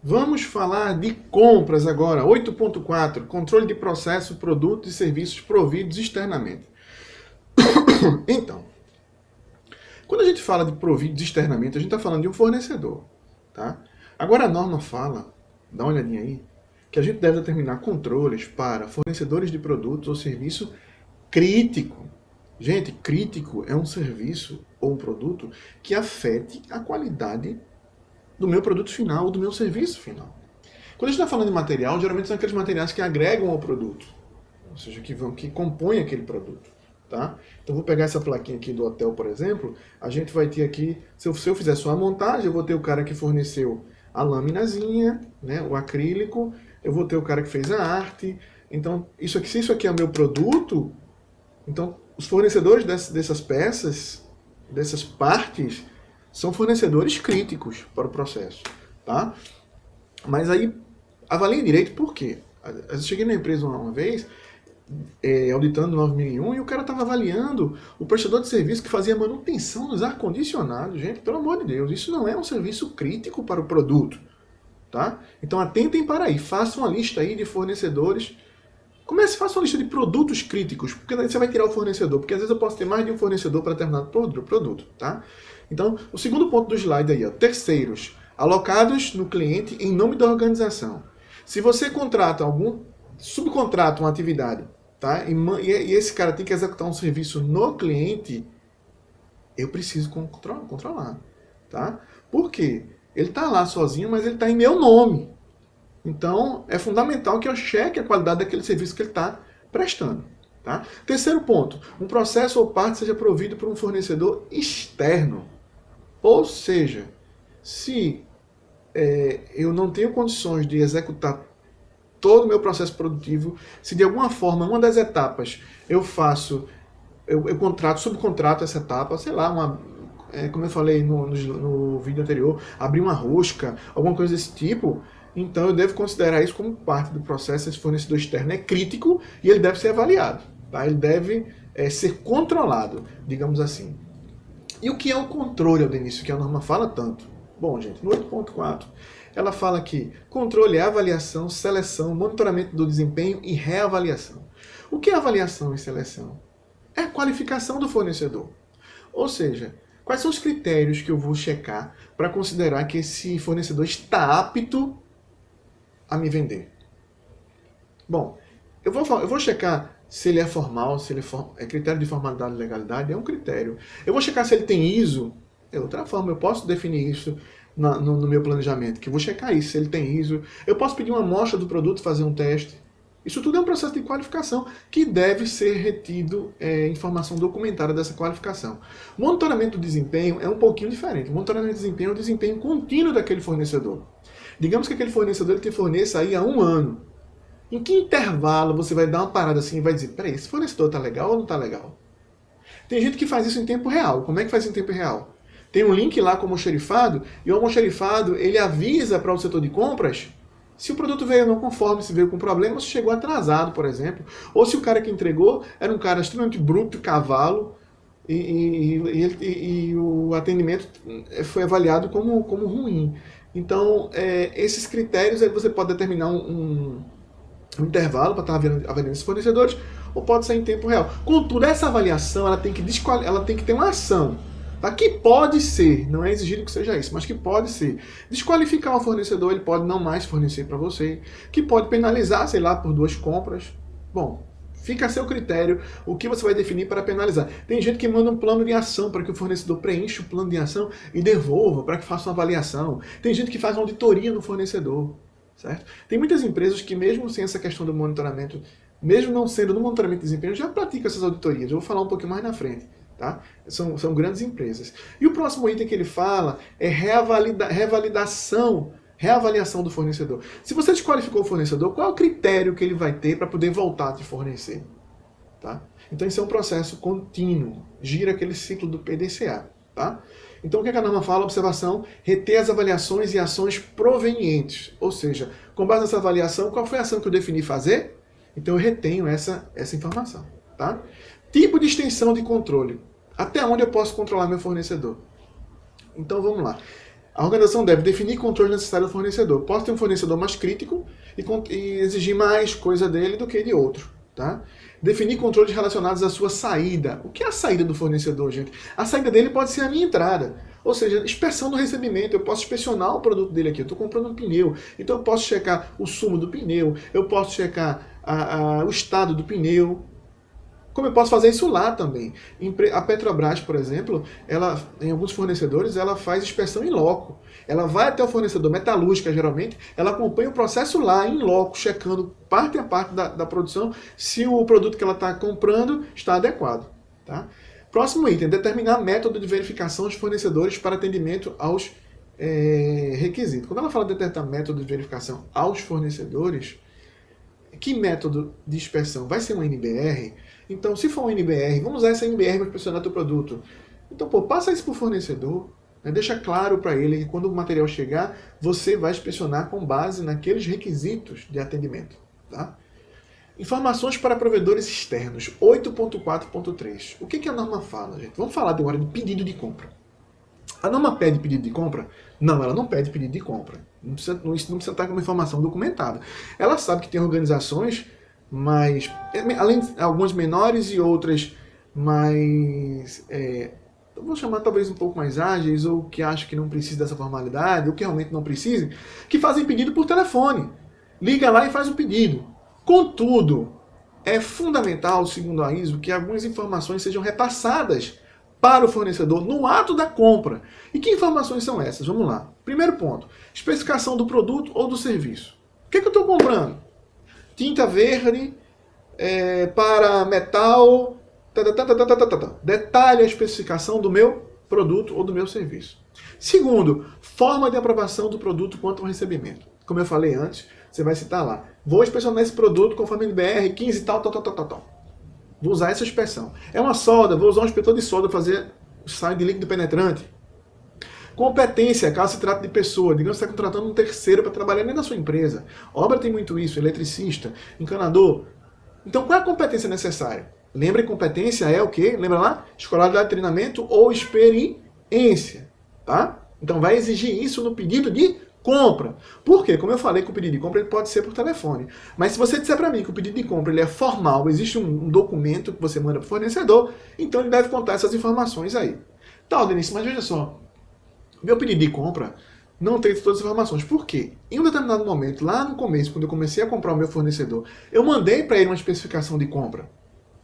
Vamos falar de compras agora. 8.4, controle de processo, produtos e serviços providos externamente. Então, quando a gente fala de providos externamente, a gente está falando de um fornecedor. Tá? Agora a norma fala, dá uma olhadinha aí, que a gente deve determinar controles para fornecedores de produtos ou serviço crítico. Gente, crítico é um serviço ou um produto que afete a qualidade do meu produto final ou do meu serviço final. Quando a gente está falando de material, geralmente são aqueles materiais que agregam ao produto, ou seja, que compõem aquele produto. Tá? Então vou pegar essa plaquinha aqui do hotel, por exemplo, a gente vai ter aqui, se eu fizer só a montagem, eu vou ter o cara que forneceu a laminazinha, né, o acrílico, eu vou ter o cara que fez a arte. Então, se isso aqui é o meu produto, então os fornecedores dessas peças, dessas partes, são fornecedores críticos para o processo. Tá? Mas aí, avalie direito por quê. Eu cheguei na empresa uma vez, auditando 9001, e o cara estava avaliando o prestador de serviço que fazia manutenção nos ar-condicionados. Gente, pelo amor de Deus, isso não é um serviço crítico para o produto. Tá? Então atentem para aí, façam uma lista aí de fornecedores. Faça uma lista de produtos críticos, porque daí você vai tirar o fornecedor, porque às vezes eu posso ter mais de um fornecedor para determinado produto. Tá? Então, o segundo ponto do slide aí, ó, terceiros, alocados no cliente em nome da organização. Se você subcontrata uma atividade, tá? E esse cara tem que executar um serviço no cliente, eu preciso controlar. Tá? Por quê? Ele está lá sozinho, mas ele está em meu nome. Então, é fundamental que eu cheque a qualidade daquele serviço que ele está prestando. Tá? Terceiro ponto, um processo ou parte seja provido por um fornecedor externo. Ou seja, se eu não tenho condições de executar todo o meu processo produtivo, se de alguma forma, uma das etapas, eu subcontrato essa etapa, sei lá, como eu falei no vídeo anterior, abrir uma rosca, alguma coisa desse tipo, então eu devo considerar isso como parte do processo. Esse fornecedor externo é crítico e ele deve ser avaliado. Tá? Ele deve ser controlado, digamos assim. E o que é o controle, Aldenício, que a norma fala tanto? Bom, gente, no 8.4, ela fala que controle é avaliação, seleção, monitoramento do desempenho e reavaliação. O que é avaliação e seleção? É a qualificação do fornecedor. Ou seja, quais são os critérios que eu vou checar para considerar que esse fornecedor está apto a me vender? Bom, eu vou checar se ele é formal, se ele é critério de formalidade e legalidade, é um critério. Eu vou checar se ele tem ISO, é outra forma. Eu posso definir isso no meu planejamento, que eu vou checar isso, se ele tem ISO. Eu posso pedir uma amostra do produto, fazer um teste. Isso tudo é um processo de qualificação que deve ser retido informação documentada dessa qualificação. Monitoramento do desempenho é um pouquinho diferente. O monitoramento do desempenho é o desempenho contínuo daquele fornecedor. Digamos que aquele fornecedor te forneça aí há 1 ano. Em que intervalo você vai dar uma parada assim e vai dizer, peraí, esse fornecedor está legal ou não está legal? Tem gente que faz isso em tempo real. Como é que faz em tempo real? Tem um link lá com o almoxarifado, e o almoxarifado ele avisa para o setor de compras se o produto veio não conforme, se veio com problema, se chegou atrasado, por exemplo, ou se o cara que entregou era um cara extremamente bruto, cavalo, e o atendimento foi avaliado como ruim. Então, esses critérios aí você pode determinar um intervalo para estar avaliando esses fornecedores, ou pode ser em tempo real. Contudo, essa avaliação ela tem que ter uma ação. Tá? Que pode ser, não é exigido que seja isso, mas que pode ser desqualificar o fornecedor, ele pode não mais fornecer para você, que pode penalizar, sei lá, por 2 compras. Bom, fica a seu critério o que você vai definir para penalizar. Tem gente que manda um plano de ação para que o fornecedor preencha o plano de ação e devolva para que faça uma avaliação. Tem gente que faz uma auditoria no fornecedor. Certo? Tem muitas empresas que, mesmo sem essa questão do monitoramento, mesmo não sendo no monitoramento de desempenho, já praticam essas auditorias. Eu vou falar um pouquinho mais na frente. Tá? São grandes empresas. E o próximo item que ele fala é reavaliação do fornecedor. Se você desqualificou o fornecedor, qual é o critério que ele vai ter para poder voltar a te fornecer? Tá? Então isso é um processo contínuo. Gira aquele ciclo do PDCA. Tá? Então o que a norma fala? Observação, reter as avaliações e ações provenientes. Ou seja, com base nessa avaliação, qual foi a ação que eu defini fazer? Então eu retenho essa informação. Tá? Tipo de extensão de controle. Até onde eu posso controlar meu fornecedor? Então vamos lá. A organização deve definir controle necessário do fornecedor. Pode ter um fornecedor mais crítico e exigir mais coisa dele do que de outro. Tá? Definir controles relacionados à sua saída. O que é a saída do fornecedor, gente? A saída dele pode ser a minha entrada. Ou seja, inspeção do recebimento. Eu posso inspecionar o produto dele aqui. Eu estou comprando um pneu. Então eu posso checar o sumo do pneu. Eu posso checar o estado do pneu. Como eu posso fazer isso lá também? A Petrobras, por exemplo, ela, em alguns fornecedores, ela faz inspeção em loco. Ela vai até o fornecedor, metalúrgica geralmente, ela acompanha o processo lá, em loco, checando parte a parte da produção, se o produto que ela está comprando está adequado. Tá? Próximo item, determinar método de verificação dos fornecedores para atendimento aos requisitos. Quando ela fala de determinar método de verificação aos fornecedores, que método de inspeção? Vai ser um NBR? Então, se for um NBR, vamos usar essa NBR para inspecionar teu produto. Então, passa isso para o fornecedor, né? Deixa claro para ele que quando o material chegar, você vai inspecionar com base naqueles requisitos de atendimento. Tá? Informações para provedores externos, 8.4.3. O que a norma fala, gente? Vamos falar agora de pedido de compra. A norma pede pedido de compra? Não, ela não pede pedido de compra. Isso não precisa estar com uma informação documentada. Ela sabe que tem organizações, mas além de algumas menores e outras mais, eu vou chamar talvez um pouco mais ágeis, ou que acham que não precisa dessa formalidade, ou que realmente não precisem, que fazem pedido por telefone. Liga lá e faz o pedido. Contudo, é fundamental, segundo a ISO, que algumas informações sejam repassadas para o fornecedor no ato da compra. E que informações são essas? Vamos lá. Primeiro ponto, especificação do produto ou do serviço. O que eu estou comprando? Tinta verde para metal. Detalhe a especificação do meu produto ou do meu serviço. Segundo, forma de aprovação do produto quanto ao recebimento. Como eu falei antes, você vai citar lá. Vou inspecionar esse produto conforme NBR 15 tal. Vou usar essa inspeção. É uma solda, vou usar um inspetor de solda para fazer o saio de líquido penetrante. Competência, caso se trate de pessoa. Digamos que você está contratando um terceiro para trabalhar dentro da sua empresa. Obra tem muito isso, eletricista, encanador. Então, qual é a competência necessária? Lembra que competência é o quê? Lembra lá? Escolaridade de treinamento ou experiência. Tá? Então, vai exigir isso no pedido de compra. Por quê? Como eu falei que o pedido de compra ele pode ser por telefone. Mas se você disser para mim que o pedido de compra ele é formal, existe um documento que você manda para o fornecedor, então ele deve contar essas informações aí. Tá, Denise, mas veja só. Meu pedido de compra não tem todas as informações. Por quê? Em um determinado momento, lá no começo, quando eu comecei a comprar o meu fornecedor, eu mandei para ele uma especificação de compra.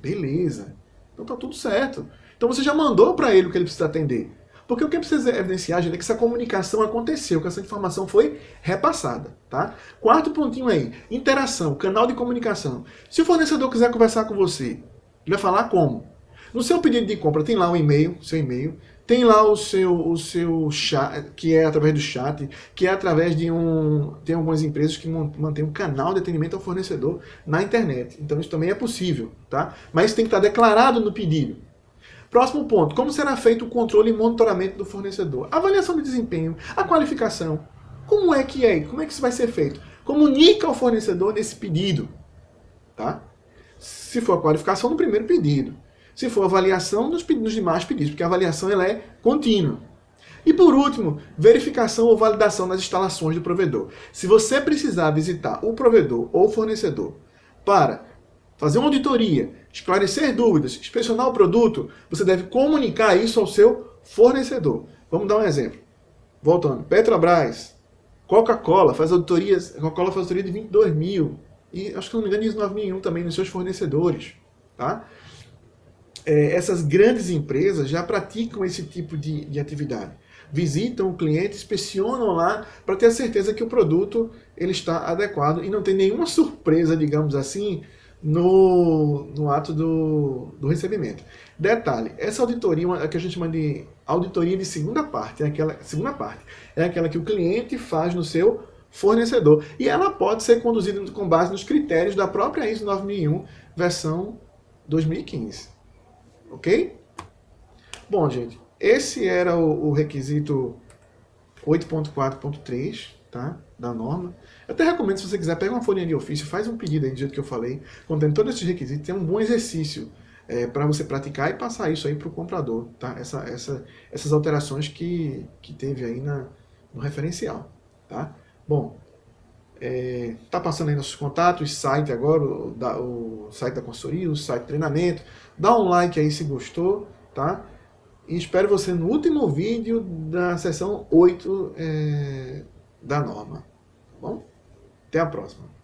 Beleza. Então tá tudo certo. Então você já mandou para ele o que ele precisa atender. Porque o que precisa evidenciar, gente, é que essa comunicação aconteceu, que essa informação foi repassada, tá? Quarto pontinho aí, interação, canal de comunicação. Se o fornecedor quiser conversar com você, ele vai falar como? No seu pedido de compra tem lá um e-mail, seu e-mail, tem lá o seu chat, que é através do chat, que é através de tem algumas empresas que mantêm um canal de atendimento ao fornecedor na internet. Então isso também é possível, tá? Mas isso tem que estar declarado no pedido. Próximo ponto, como será feito o controle e monitoramento do fornecedor? Avaliação de desempenho, a qualificação. Como é que isso vai ser feito? Comunica ao fornecedor nesse pedido, tá? Se for a qualificação no primeiro pedido. Se for avaliação nos demais pedidos, porque a avaliação ela é contínua. E por último, verificação ou validação das instalações do provedor. Se você precisar visitar o provedor ou o fornecedor para fazer uma auditoria, esclarecer dúvidas, inspecionar o produto, você deve comunicar isso ao seu fornecedor. Vamos dar um exemplo. Voltando, Petrobras, Coca-Cola faz auditorias, Coca-Cola faz auditoria de 22 mil, e acho que não me engano 19.001 também nos seus fornecedores. Tá? Essas grandes empresas já praticam esse tipo de atividade. Visitam o cliente, inspecionam lá para ter a certeza que o produto ele está adequado e não tem nenhuma surpresa, digamos assim, no ato do recebimento. Detalhe, essa auditoria é que a gente chama de auditoria de segunda parte, é aquela que o cliente faz no seu fornecedor. E ela pode ser conduzida com base nos critérios da própria ISO 9001, versão 2015. Ok? Bom, gente, esse era o requisito 8.4.3, tá? Da norma. Eu até recomendo, se você quiser, pega uma folhinha de ofício, faz um pedido aí do jeito que eu falei, contendo todos esses requisitos, tem um bom exercício para você praticar e passar isso aí para o comprador, tá? Essas alterações que teve aí no referencial, tá? Bom, tá passando aí nossos contatos, site agora, o site da consultoria, o site de treinamento. Dá um like aí se gostou, tá? E espero você no último vídeo da sessão 8 da norma. Tá bom? Até a próxima.